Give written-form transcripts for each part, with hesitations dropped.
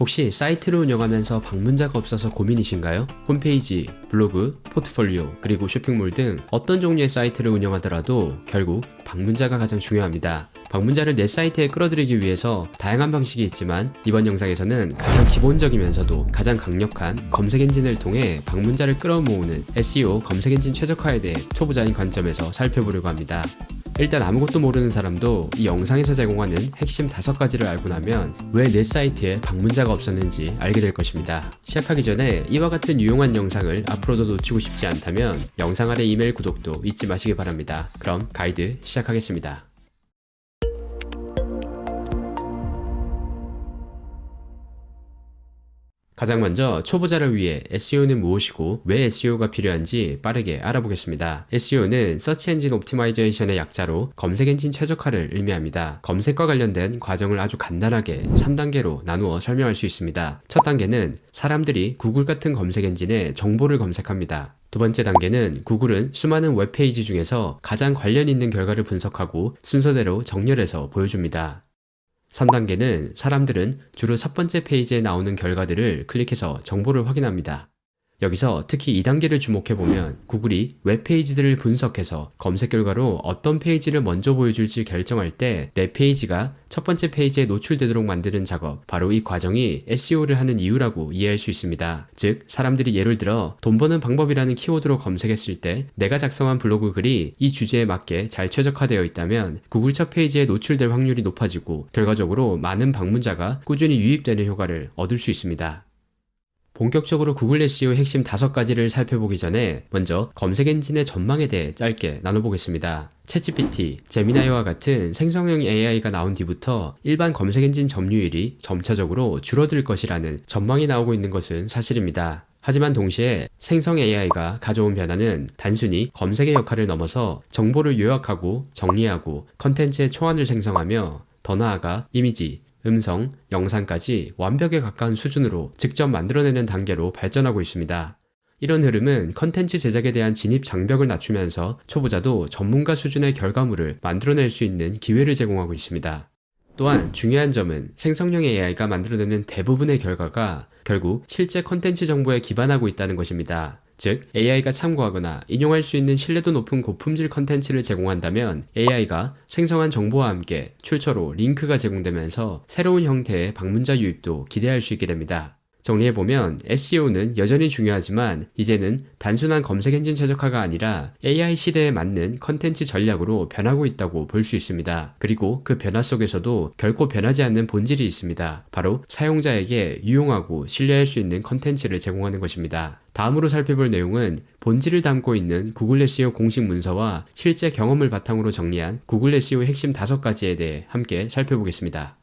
혹시 사이트를 운영하면서 방문자가 없어서 고민이신가요? 홈페이지, 블로그, 포트폴리오, 그리고 쇼핑몰 등 어떤 종류의 사이트를 운영하더라도 결국 방문자가 가장 중요합니다. 방문자를 내 사이트에 끌어들이기 위해서 다양한 방식이 있지만 이번 영상에서는 가장 기본적이면서도 가장 강력한 검색 엔진을 통해 방문자를 끌어모으는 SEO 검색 엔진 최적화에 대해 초보자인 관점에서 살펴보려고 합니다. 일단 아무것도 모르는 사람도 이 영상에서 제공하는 핵심 5가지를 알고 나면 왜 내 사이트에 방문자가 없었는지 알게 될 것입니다. 시작하기 전에 이와 같은 유용한 영상을 앞으로도 놓치고 싶지 않다면 영상 아래 이메일 구독도 잊지 마시기 바랍니다. 그럼 가이드 시작하겠습니다. 가장 먼저 초보자를 위해 SEO는 무엇이고 왜 SEO가 필요한지 빠르게 알아보겠습니다. SEO는 Search Engine Optimization의 약자로 검색 엔진 최적화를 의미합니다. 검색과 관련된 과정을 아주 간단하게 3단계로 나누어 설명할 수 있습니다. 첫 단계는 사람들이 구글 같은 검색 엔진에 정보를 검색합니다. 두 번째 단계는 구글은 수많은 웹페이지 중에서 가장 관련 있는 결과를 분석하고 순서대로 정렬해서 보여줍니다. 3단계는 사람들은 주로 첫 번째 페이지에 나오는 결과들을 클릭해서 정보를 확인합니다. 여기서 특히 2단계를 주목해보면 구글이 웹페이지들을 분석해서 검색 결과로 어떤 페이지를 먼저 보여줄지 결정할 때 내 페이지가 첫 번째 페이지에 노출되도록 만드는 작업, 바로 이 과정이 SEO를 하는 이유라고 이해할 수 있습니다. 즉, 사람들이 예를 들어 돈 버는 방법이라는 키워드로 검색했을 때 내가 작성한 블로그 글이 이 주제에 맞게 잘 최적화되어 있다면 구글 첫 페이지에 노출될 확률이 높아지고 결과적으로 많은 방문자가 꾸준히 유입되는 효과를 얻을 수 있습니다. 본격적으로 구글 SEO 핵심 5가지를 살펴보기 전에 먼저 검색 엔진의 전망에 대해 짧게 나눠보겠습니다. 챗GPT, 제미나이와 같은 생성형 AI가 나온 뒤부터 일반 검색 엔진 점유율이 점차적으로 줄어들 것이라는 전망이 나오고 있는 것은 사실입니다. 하지만 동시에 생성 AI가 가져온 변화는 단순히 검색의 역할을 넘어서 정보를 요약하고 정리하고 컨텐츠의 초안을 생성하며 더 나아가 이미지, 음성, 영상까지 완벽에 가까운 수준으로 직접 만들어내는 단계로 발전하고 있습니다. 이런 흐름은 컨텐츠 제작에 대한 진입 장벽을 낮추면서 초보자도 전문가 수준의 결과물을 만들어낼 수 있는 기회를 제공하고 있습니다. 또한 중요한 점은 생성형 AI가 만들어내는 대부분의 결과가 결국 실제 컨텐츠 정보에 기반하고 있다는 것입니다. 즉, AI가 참고하거나 인용할 수 있는 신뢰도 높은 고품질 컨텐츠를 제공한다면 AI가 생성한 정보와 함께 출처로 링크가 제공되면서 새로운 형태의 방문자 유입도 기대할 수 있게 됩니다. 정리해보면 SEO는 여전히 중요하지만 이제는 단순한 검색 엔진 최적화가 아니라 AI 시대에 맞는 컨텐츠 전략으로 변하고 있다고 볼 수 있습니다. 그리고 그 변화 속에서도 결코 변하지 않는 본질이 있습니다. 바로 사용자에게 유용하고 신뢰할 수 있는 컨텐츠를 제공하는 것입니다. 다음으로 살펴볼 내용은 본질을 담고 있는 구글 SEO 공식 문서와 실제 경험을 바탕으로 정리한 구글 SEO 핵심 5가지에 대해 함께 살펴보겠습니다.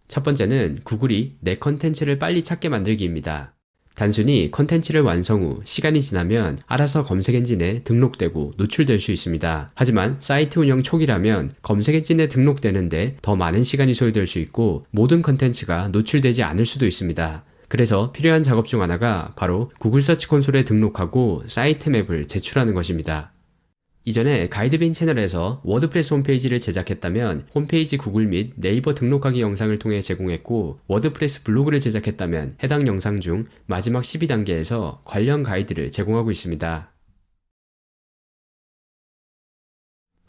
첫 번째는 구글이 내 컨텐츠를 빨리 찾게 만들기입니다. 단순히 컨텐츠를 완성 후 시간이 지나면 알아서 검색 엔진에 등록되고 노출될 수 있습니다. 하지만 사이트 운영 초기라면 검색 엔진에 등록되는데 더 많은 시간이 소요될 수 있고 모든 컨텐츠가 노출되지 않을 수도 있습니다. 그래서 필요한 작업 중 하나가 바로 구글 서치 콘솔에 등록하고 사이트 맵을 제출하는 것입니다. 이전에 가이드빈 채널에서 워드프레스 홈페이지를 제작했다면 홈페이지 구글 및 네이버 등록하기 영상을 통해 제공했고, 워드프레스 블로그를 제작했다면 해당 영상 중 마지막 12단계에서 관련 가이드를 제공하고 있습니다.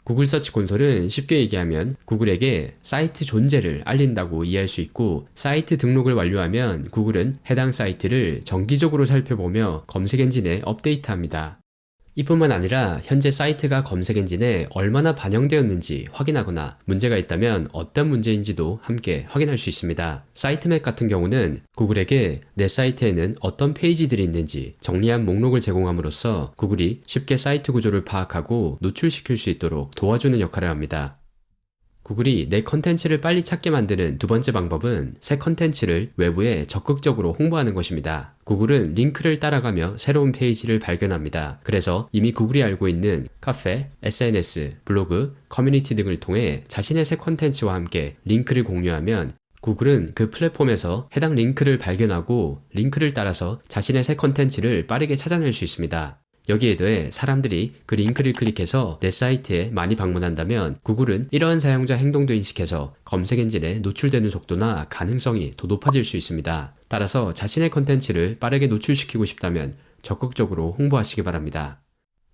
구글 서치 콘솔은 쉽게 얘기하면 구글에게 사이트 존재를 알린다고 이해할 수 있고, 사이트 등록을 완료하면 구글은 해당 사이트를 정기적으로 살펴보며 검색 엔진에 업데이트합니다. 이뿐만 아니라 현재 사이트가 검색 엔진에 얼마나 반영되었는지 확인하거나 문제가 있다면 어떤 문제인지도 함께 확인할 수 있습니다. 사이트맵 같은 경우는 구글에게 내 사이트에는 어떤 페이지들이 있는지 정리한 목록을 제공함으로써 구글이 쉽게 사이트 구조를 파악하고 노출시킬 수 있도록 도와주는 역할을 합니다. 구글이 내 컨텐츠를 빨리 찾게 만드는 두 번째 방법은 새 컨텐츠를 외부에 적극적으로 홍보하는 것입니다. 구글은 링크를 따라가며 새로운 페이지를 발견합니다. 그래서 이미 구글이 알고 있는 카페, SNS, 블로그, 커뮤니티 등을 통해 자신의 새 컨텐츠와 함께 링크를 공유하면 구글은 그 플랫폼에서 해당 링크를 발견하고 링크를 따라서 자신의 새 컨텐츠를 빠르게 찾아낼 수 있습니다. 여기에 더해 사람들이 그 링크를 클릭해서 내 사이트에 많이 방문한다면 구글은 이러한 사용자 행동도 인식해서 검색 엔진에 노출되는 속도나 가능성이 더 높아질 수 있습니다. 따라서 자신의 컨텐츠를 빠르게 노출시키고 싶다면 적극적으로 홍보하시기 바랍니다.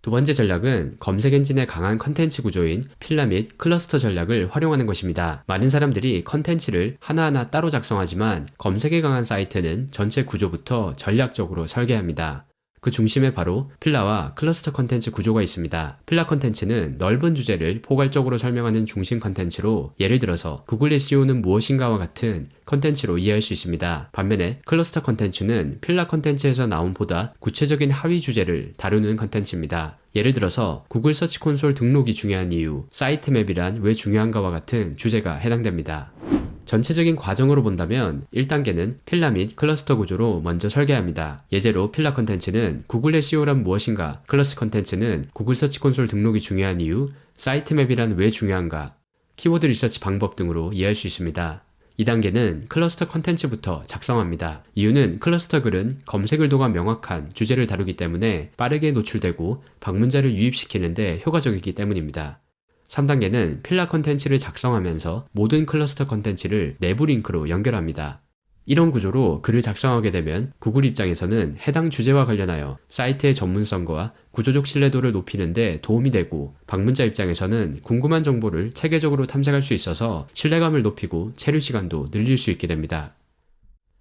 두 번째 전략은 검색 엔진의 강한 컨텐츠 구조인 필라 및 클러스터 전략을 활용하는 것입니다. 많은 사람들이 컨텐츠를 하나하나 따로 작성하지만 검색에 강한 사이트는 전체 구조부터 전략적으로 설계합니다. 그 중심에 바로 필라와 클러스터 컨텐츠 구조가 있습니다. 필라 컨텐츠는 넓은 주제를 포괄적으로 설명하는 중심 컨텐츠로 예를 들어서 구글 SEO는 무엇인가와 같은 컨텐츠로 이해할 수 있습니다. 반면에 클러스터 컨텐츠는 필라 컨텐츠에서 나온 보다 구체적인 하위 주제를 다루는 컨텐츠입니다. 예를 들어서 구글 서치 콘솔 등록이 중요한 이유, 사이트 맵이란 왜 중요한가와 같은 주제가 해당됩니다. 전체적인 과정으로 본다면 1단계는 필라 및 클러스터 구조로 먼저 설계합니다. 예제로 필라 컨텐츠는 구글 SEO란 무엇인가, 클러스터 컨텐츠는 구글 서치 콘솔 등록이 중요한 이유, 사이트 맵이란 왜 중요한가, 키워드 리서치 방법 등으로 이해할 수 있습니다. 2단계는 클러스터 컨텐츠부터 작성합니다. 이유는 클러스터 글은 검색 의도가 명확한 주제를 다루기 때문에 빠르게 노출되고 방문자를 유입시키는데 효과적이기 때문입니다. 3단계는 필라 컨텐츠를 작성하면서 모든 클러스터 컨텐츠를 내부 링크로 연결합니다. 이런 구조로 글을 작성하게 되면 구글 입장에서는 해당 주제와 관련하여 사이트의 전문성과 구조적 신뢰도를 높이는 데 도움이 되고 방문자 입장에서는 궁금한 정보를 체계적으로 탐색할 수 있어서 신뢰감을 높이고 체류 시간도 늘릴 수 있게 됩니다.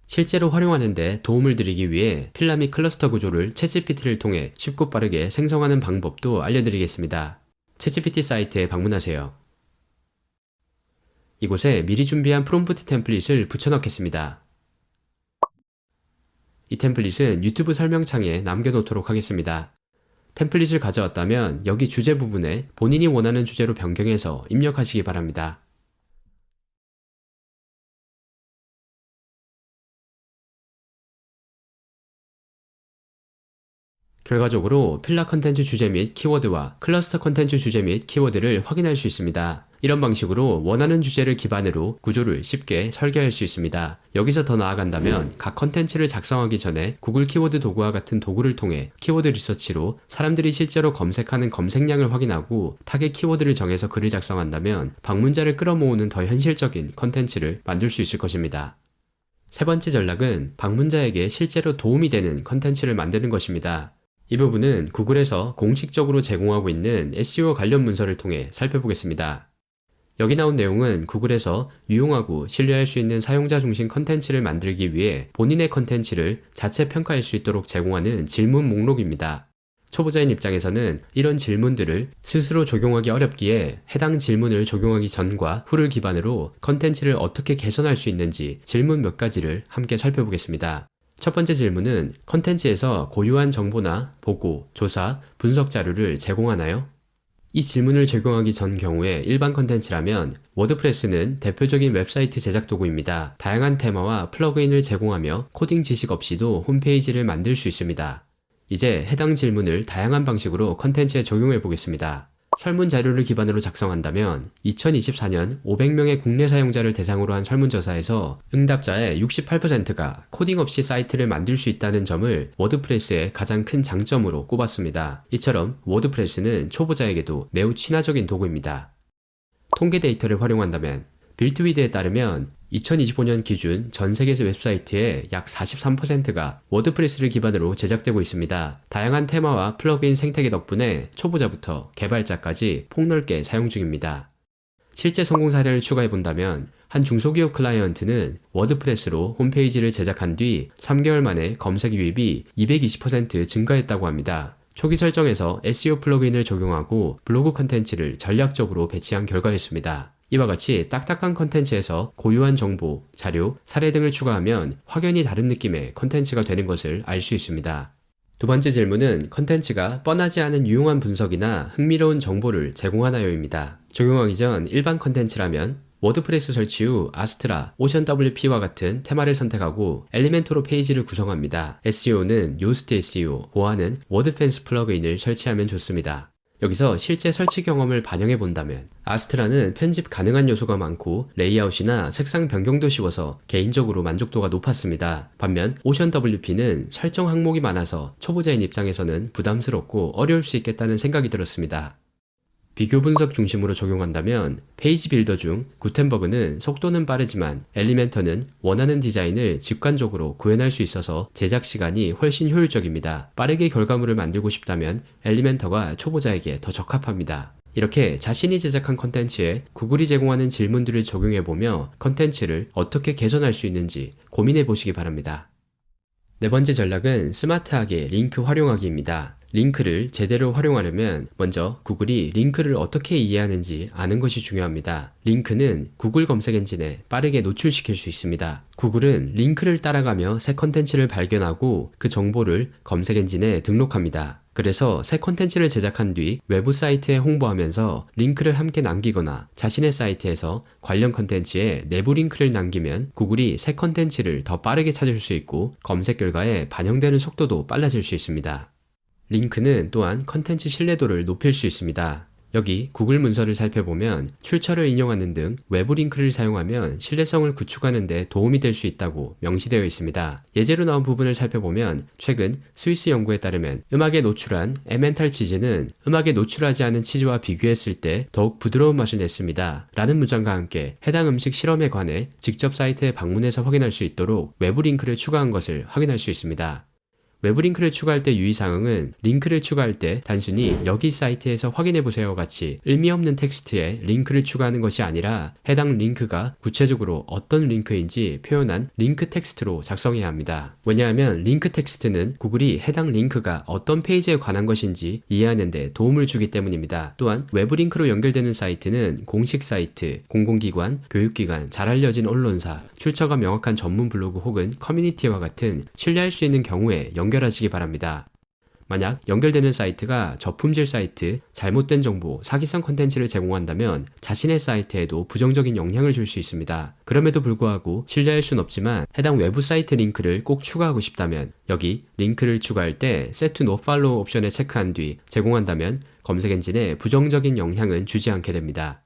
실제로 활용하는 데 도움을 드리기 위해 필라 및 클러스터 구조를 챗GPT를 통해 쉽고 빠르게 생성하는 방법도 알려드리겠습니다. 챗GPT 사이트에 방문하세요. 이곳에 미리 준비한 프롬프트 템플릿을 붙여넣겠습니다. 이 템플릿은 유튜브 설명창에 남겨놓도록 하겠습니다. 템플릿을 가져왔다면 여기 주제 부분에 본인이 원하는 주제로 변경해서 입력하시기 바랍니다. 결과적으로 필라 컨텐츠 주제 및 키워드와 클러스터 컨텐츠 주제 및 키워드를 확인할 수 있습니다. 이런 방식으로 원하는 주제를 기반으로 구조를 쉽게 설계할 수 있습니다. 여기서 더 나아간다면 각 컨텐츠를 작성하기 전에 구글 키워드 도구와 같은 도구를 통해 키워드 리서치로 사람들이 실제로 검색하는 검색량을 확인하고 타겟 키워드를 정해서 글을 작성한다면 방문자를 끌어모으는 더 현실적인 컨텐츠를 만들 수 있을 것입니다. 세 번째 전략은 방문자에게 실제로 도움이 되는 컨텐츠를 만드는 것입니다. 이 부분은 구글에서 공식적으로 제공하고 있는 SEO 관련 문서를 통해 살펴보겠습니다. 여기 나온 내용은 구글에서 유용하고 신뢰할 수 있는 사용자 중심 컨텐츠를 만들기 위해 본인의 컨텐츠를 자체 평가할 수 있도록 제공하는 질문 목록입니다. 초보자인 입장에서는 이런 질문들을 스스로 적용하기 어렵기에 해당 질문을 적용하기 전과 후를 기반으로 컨텐츠를 어떻게 개선할 수 있는지 질문 몇 가지를 함께 살펴보겠습니다. 첫 번째 질문은 컨텐츠에서 고유한 정보나 보고, 조사, 분석 자료를 제공하나요? 이 질문을 적용하기 전 경우에 일반 컨텐츠라면 워드프레스는 대표적인 웹사이트 제작 도구입니다. 다양한 테마와 플러그인을 제공하며 코딩 지식 없이도 홈페이지를 만들 수 있습니다. 이제 해당 질문을 다양한 방식으로 컨텐츠에 적용해 보겠습니다. 설문 자료를 기반으로 작성한다면 2024년 500명의 국내 사용자를 대상으로 한 설문조사에서 응답자의 68%가 코딩 없이 사이트를 만들 수 있다는 점을 워드프레스의 가장 큰 장점으로 꼽았습니다. 이처럼 워드프레스는 초보자에게도 매우 친화적인 도구입니다. 통계 데이터를 활용한다면 빌트위드에 따르면 2025년 기준 전 세계 웹사이트의 약 43%가 워드프레스를 기반으로 제작되고 있습니다. 다양한 테마와 플러그인 생태계 덕분에 초보자부터 개발자까지 폭넓게 사용 중입니다. 실제 성공 사례를 추가해본다면 한 중소기업 클라이언트는 워드프레스로 홈페이지를 제작한 뒤 3개월 만에 검색 유입이 220% 증가했다고 합니다. 초기 설정에서 SEO 플러그인을 적용하고 블로그 컨텐츠를 전략적으로 배치한 결과였습니다. 이와 같이 딱딱한 컨텐츠에서 고유한 정보, 자료, 사례 등을 추가하면 확연히 다른 느낌의 컨텐츠가 되는 것을 알 수 있습니다. 두 번째 질문은 컨텐츠가 뻔하지 않은 유용한 분석이나 흥미로운 정보를 제공하나요입니다. 적용하기 전 일반 컨텐츠라면 워드프레스 설치 후 아스트라, 오션WP와 같은 테마를 선택하고 엘리멘토로 페이지를 구성합니다. SEO는 요스트 SEO, 보안은 워드펜스 플러그인을 설치하면 좋습니다. 여기서 실제 설치 경험을 반영해 본다면 아스트라는 편집 가능한 요소가 많고 레이아웃이나 색상 변경도 쉬워서 개인적으로 만족도가 높았습니다. 반면 오션 WP는 설정 항목이 많아서 초보자인 입장에서는 부담스럽고 어려울 수 있겠다는 생각이 들었습니다. 비교 분석 중심으로 적용한다면 페이지 빌더 중 구텐버그는 속도는 빠르지만 엘리멘터는 원하는 디자인을 직관적으로 구현할 수 있어서 제작 시간이 훨씬 효율적입니다. 빠르게 결과물을 만들고 싶다면 엘리멘터가 초보자에게 더 적합합니다. 이렇게 자신이 제작한 컨텐츠에 구글이 제공하는 질문들을 적용해보며 컨텐츠를 어떻게 개선할 수 있는지 고민해보시기 바랍니다. 네 번째 전략은 스마트하게 링크 활용하기입니다. 링크를 제대로 활용하려면 먼저 구글이 링크를 어떻게 이해하는지 아는 것이 중요합니다. 링크는 구글 검색 엔진에 빠르게 노출시킬 수 있습니다. 구글은 링크를 따라가며 새 컨텐츠를 발견하고 그 정보를 검색 엔진에 등록합니다. 그래서 새 컨텐츠를 제작한 뒤 외부 사이트에 홍보하면서 링크를 함께 남기거나 자신의 사이트에서 관련 컨텐츠에 내부 링크를 남기면 구글이 새 컨텐츠를 더 빠르게 찾을 수 있고 검색 결과에 반영되는 속도도 빨라질 수 있습니다. 링크는 또한 컨텐츠 신뢰도를 높일 수 있습니다. 여기 구글 문서를 살펴보면 출처를 인용하는 등 외부 링크를 사용하면 신뢰성을 구축하는 데 도움이 될 수 있다고 명시되어 있습니다. 예제로 나온 부분을 살펴보면 최근 스위스 연구에 따르면 음악에 노출한 에멘탈 치즈는 음악에 노출하지 않은 치즈와 비교했을 때 더욱 부드러운 맛을 냈습니다. 라는 문장과 함께 해당 음식 실험에 관해 직접 사이트에 방문해서 확인할 수 있도록 외부 링크를 추가한 것을 확인할 수 있습니다. 외부 링크를 추가할 때 유의사항은 링크를 추가할 때 단순히 여기 사이트에서 확인해보세요 같이 의미 없는 텍스트에 링크를 추가하는 것이 아니라 해당 링크가 구체적으로 어떤 링크인지 표현한 링크 텍스트로 작성해야 합니다. 왜냐하면 링크 텍스트는 구글이 해당 링크가 어떤 페이지에 관한 것인지 이해하는 데 도움을 주기 때문입니다. 또한 외부 링크로 연결되는 사이트는 공식 사이트, 공공기관, 교육기관, 잘 알려진 언론사, 출처가 명확한 전문 블로그 혹은 커뮤니티와 같은 신뢰할 수 있는 경우에 연결하시기 바랍니다. 만약 연결되는 사이트가 저품질 사이트, 잘못된 정보, 사기성 컨텐츠를 제공한다면 자신의 사이트에도 부정적인 영향을 줄 수 있습니다. 그럼에도 불구하고 신뢰할 순 없지만 해당 외부 사이트 링크를 꼭 추가하고 싶다면 여기 링크를 추가할 때 Set to No Follow 옵션에 체크한 뒤 제공한다면 검색 엔진에 부정적인 영향은 주지 않게 됩니다.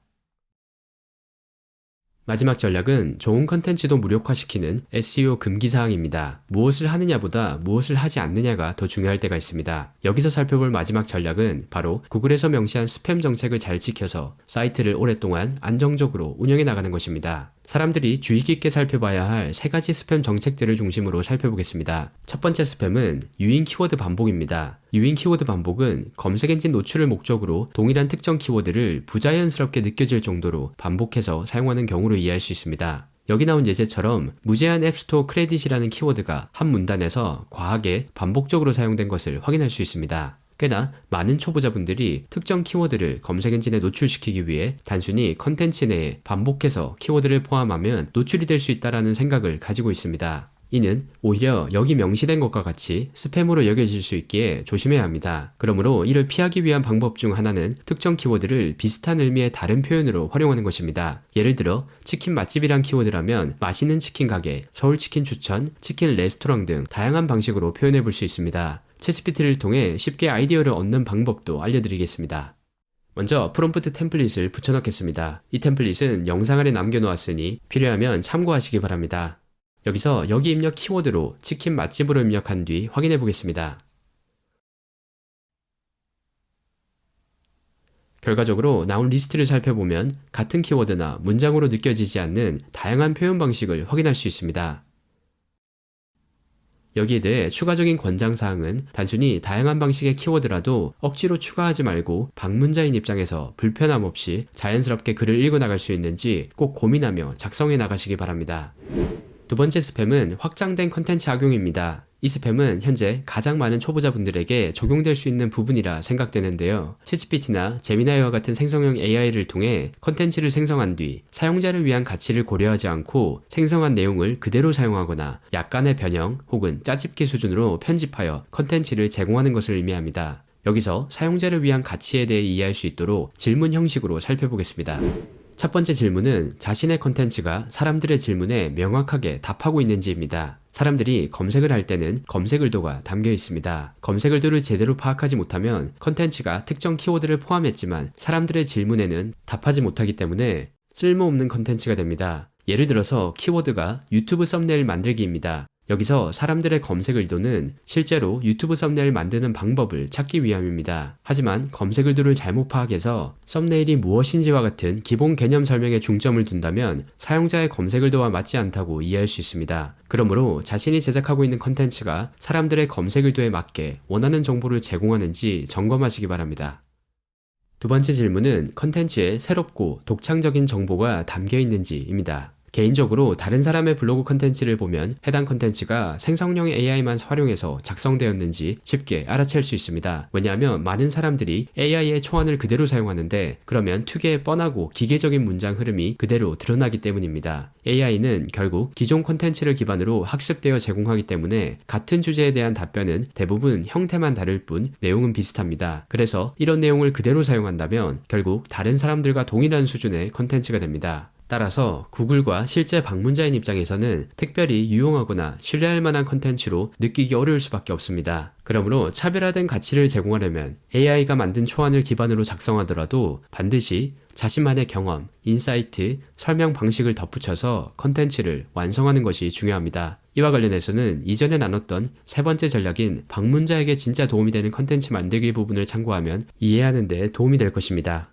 마지막 전략은 좋은 컨텐츠도 무력화시키는 SEO 금기사항입니다. 무엇을 하느냐보다 무엇을 하지 않느냐가 더 중요할 때가 있습니다. 여기서 살펴볼 마지막 전략은 바로 구글에서 명시한 스팸 정책을 잘 지켜서 사이트를 오랫동안 안정적으로 운영해 나가는 것입니다. 사람들이 주의 깊게 살펴봐야 할 세 가지 스팸 정책들을 중심으로 살펴보겠습니다. 첫 번째 스팸은 유인 키워드 반복입니다. 유인 키워드 반복은 검색 엔진 노출을 목적으로 동일한 특정 키워드를 부자연스럽게 느껴질 정도로 반복해서 사용하는 경우로 이해할 수 있습니다. 여기 나온 예제처럼 무제한 앱스토어 크레딧이라는 키워드가 한 문단에서 과하게 반복적으로 사용된 것을 확인할 수 있습니다. 꽤나 많은 초보자분들이 특정 키워드를 검색 엔진에 노출시키기 위해 단순히 컨텐츠 내에 반복해서 키워드를 포함하면 노출이 될 수 있다는 생각을 가지고 있습니다. 이는 오히려 여기 명시된 것과 같이 스팸으로 여겨질 수 있기에 조심해야 합니다. 그러므로 이를 피하기 위한 방법 중 하나는 특정 키워드를 비슷한 의미의 다른 표현으로 활용하는 것입니다. 예를 들어 치킨 맛집이란 키워드라면 맛있는 치킨 가게, 서울치킨 추천, 치킨 레스토랑 등 다양한 방식으로 표현해 볼 수 있습니다. 챗GPT를 통해 쉽게 아이디어를 얻는 방법도 알려드리겠습니다. 먼저 프롬프트 템플릿을 붙여넣겠습니다. 이 템플릿은 영상 아래 남겨놓았으니 필요하면 참고하시기 바랍니다. 여기서 여기 입력 키워드로 치킨 맛집으로 입력한 뒤 확인해 보겠습니다. 결과적으로 나온 리스트를 살펴보면 같은 키워드나 문장으로 느껴지지 않는 다양한 표현 방식을 확인할 수 있습니다. 여기에 대해 추가적인 권장사항은 단순히 다양한 방식의 키워드라도 억지로 추가하지 말고 방문자인 입장에서 불편함 없이 자연스럽게 글을 읽어나갈 수 있는지 꼭 고민하며 작성해 나가시기 바랍니다. 두 번째 스팸은 확장된 컨텐츠 악용입니다. 이 스팸은 현재 가장 많은 초보자분들에게 적용될 수 있는 부분이라 생각되는데요. 챗GPT나 제미나이와 같은 생성형 AI를 통해 컨텐츠를 생성한 뒤 사용자를 위한 가치를 고려하지 않고 생성한 내용을 그대로 사용하거나 약간의 변형 혹은 짜집기 수준으로 편집하여 컨텐츠를 제공하는 것을 의미합니다. 여기서 사용자를 위한 가치에 대해 이해할 수 있도록 질문 형식으로 살펴보겠습니다. 첫 번째 질문은 자신의 컨텐츠가 사람들의 질문에 명확하게 답하고 있는지입니다. 사람들이 검색을 할 때는 검색 의도가 담겨 있습니다. 검색 의도를 제대로 파악하지 못하면 컨텐츠가 특정 키워드를 포함했지만 사람들의 질문에는 답하지 못하기 때문에 쓸모없는 컨텐츠가 됩니다. 예를 들어서 키워드가 유튜브 썸네일 만들기입니다. 여기서 사람들의 검색 의도는 실제로 유튜브 썸네일 만드는 방법을 찾기 위함입니다. 하지만 검색 의도를 잘못 파악해서 썸네일이 무엇인지와 같은 기본 개념 설명에 중점을 둔다면 사용자의 검색 의도와 맞지 않다고 이해할 수 있습니다. 그러므로 자신이 제작하고 있는 컨텐츠가 사람들의 검색 의도에 맞게 원하는 정보를 제공하는지 점검하시기 바랍니다. 두 번째 질문은 컨텐츠에 새롭고 독창적인 정보가 담겨 있는지입니다. 개인적으로 다른 사람의 블로그 컨텐츠를 보면 해당 컨텐츠가 생성형 AI만 활용해서 작성되었는지 쉽게 알아챌 수 있습니다. 왜냐하면 많은 사람들이 AI의 초안을 그대로 사용하는데 그러면 특유의 뻔하고 기계적인 문장 흐름이 그대로 드러나기 때문입니다. AI는 결국 기존 컨텐츠를 기반으로 학습되어 제공하기 때문에 같은 주제에 대한 답변은 대부분 형태만 다를 뿐 내용은 비슷합니다. 그래서 이런 내용을 그대로 사용한다면 결국 다른 사람들과 동일한 수준의 컨텐츠가 됩니다. 따라서 구글과 실제 방문자인 입장에서는 특별히 유용하거나 신뢰할 만한 컨텐츠로 느끼기 어려울 수밖에 없습니다. 그러므로 차별화된 가치를 제공하려면 AI가 만든 초안을 기반으로 작성하더라도 반드시 자신만의 경험, 인사이트, 설명 방식을 덧붙여서 컨텐츠를 완성하는 것이 중요합니다. 이와 관련해서는 이전에 나눴던 세 번째 전략인 방문자에게 진짜 도움이 되는 컨텐츠 만들기 부분을 참고하면 이해하는 데 도움이 될 것입니다.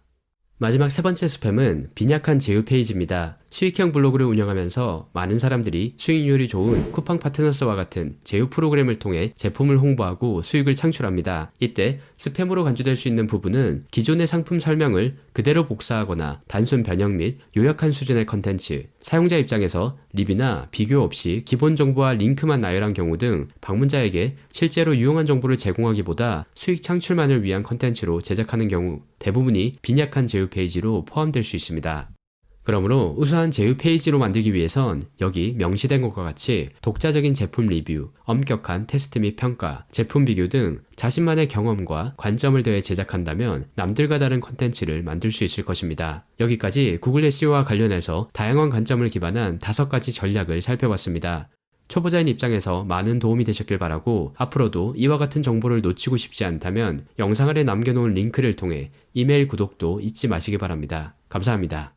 마지막 세 번째 스팸은 빈약한 제휴 페이지입니다. 수익형 블로그를 운영하면서 많은 사람들이 수익률이 좋은 쿠팡 파트너스와 같은 제휴 프로그램을 통해 제품을 홍보하고 수익을 창출합니다. 이때 스팸으로 간주될 수 있는 부분은 기존의 상품 설명을 그대로 복사하거나 단순 변형 및 요약한 수준의 컨텐츠, 사용자 입장에서 리뷰나 비교 없이 기본 정보와 링크만 나열한 경우 등 방문자에게 실제로 유용한 정보를 제공하기보다 수익 창출만을 위한 컨텐츠로 제작하는 경우 대부분이 빈약한 제휴 페이지로 포함될 수 있습니다. 그러므로 우수한 제휴 페이지로 만들기 위해선 여기 명시된 것과 같이 독자적인 제품 리뷰, 엄격한 테스트 및 평가, 제품 비교 등 자신만의 경험과 관점을 더해 제작한다면 남들과 다른 컨텐츠를 만들 수 있을 것입니다. 여기까지 구글 SEO와 관련해서 다양한 관점을 기반한 5가지 전략을 살펴봤습니다. 초보자인 입장에서 많은 도움이 되셨길 바라고 앞으로도 이와 같은 정보를 놓치고 싶지 않다면 영상 아래 남겨놓은 링크를 통해 이메일 구독도 잊지 마시기 바랍니다. 감사합니다.